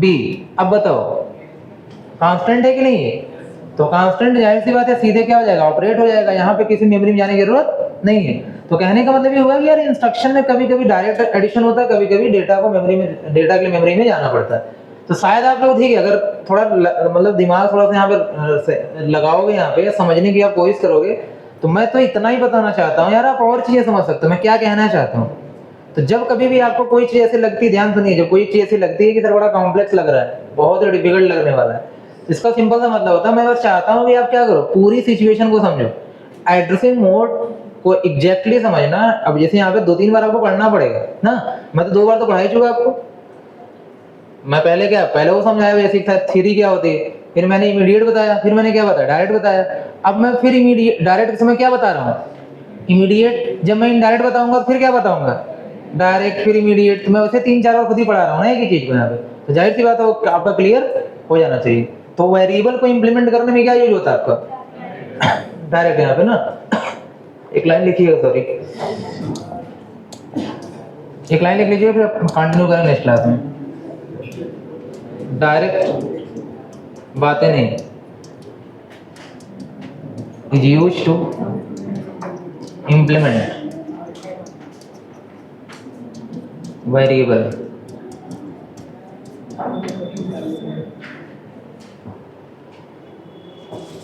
B, अब बताओ कांस्टेंट है कि नहीं है। तो कांस्टेंट जाहिर सी बात है सीधे क्या हो जाएगा, ऑपरेट हो जाएगा। यहाँ पे किसी मेमोरी में जाने की जरूरत नहीं है। तो कहने का मतलब ये हुआ कि यार इंस्ट्रक्शन में कभी कभी डायरेक्ट एडिशन होता है, कभी कभी डेटा को मेमोरी में, डेटा के लिए मेमोरी में जाना पड़ता है। तो शायद आप लोग, ठीक है, अगर थोड़ा मतलब दिमाग थोड़ा सा यहाँ पे लगाओगे, यहाँ पे समझने की आप कोशिश करोगे, तो मैं तो इतना ही बताना चाहता हूँ यार, आप और चीजें समझ सकते हो मैं क्या कहना चाहता हूँ। तो जब कभी भी आपको कोई चीज ऐसी लगती है, ध्यान सुनिए, जब कोई चीज ऐसी लगती है कि सर बड़ा कॉम्प्लेक्स लग रहा है, बहुत डिफिकल्ट लगने वाला है, इसका सिंपल सा मतलब होता है, मैं बस चाहता हूँ कि आप क्या करो, पूरी सिचुएशन को समझो। एड्रेसिंग मोड को एग्जैक्टली समझना। अब जैसे यहाँ पे 2-3 बार आपको पढ़ना पड़ेगा ना, मैं तो 2 बार तो पढ़ा ही चुका आपको। मैं पहले वो समझाया बेसिक था, थ्योरी क्या होती है, फिर मैंने इमीडिएट बताया, फिर मैंने क्या बताया, डायरेक्ट बताया। अब मैं फिर इमीडिएट डायरेक्ट के समय क्या बता रहा हूँ, इमीडिएट। जब मैं इनडायरेक्ट बताऊंगा तो फिर क्या बताऊंगा, डायरेक्ट फिर इमीडिएट। तो मैं उसे 3-4 बार खुद ही पढ़ा रहा हूँ ना एक ही चीज को यहाँ पे, तो जाहिर सी बात है वो आपका क्लियर हो जाना चाहिए। तो वेरिएबल को इम्प्लीमेंट करने में क्या यूज होता है आपका, डायरेक्ट यहाँ पे ना। एक लाइन लिखिएगा, सॉरी एक लाइन लिख लीजिए, फिर कंटिन्यू करें नेक्स्ट क्लास में। डायरेक्ट बातें नहीं, is used to implement variable।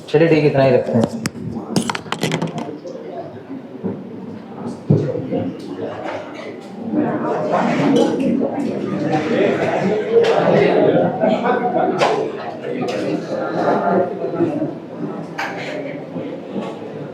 चलिए ठीक है, इतना ही रखते हैं।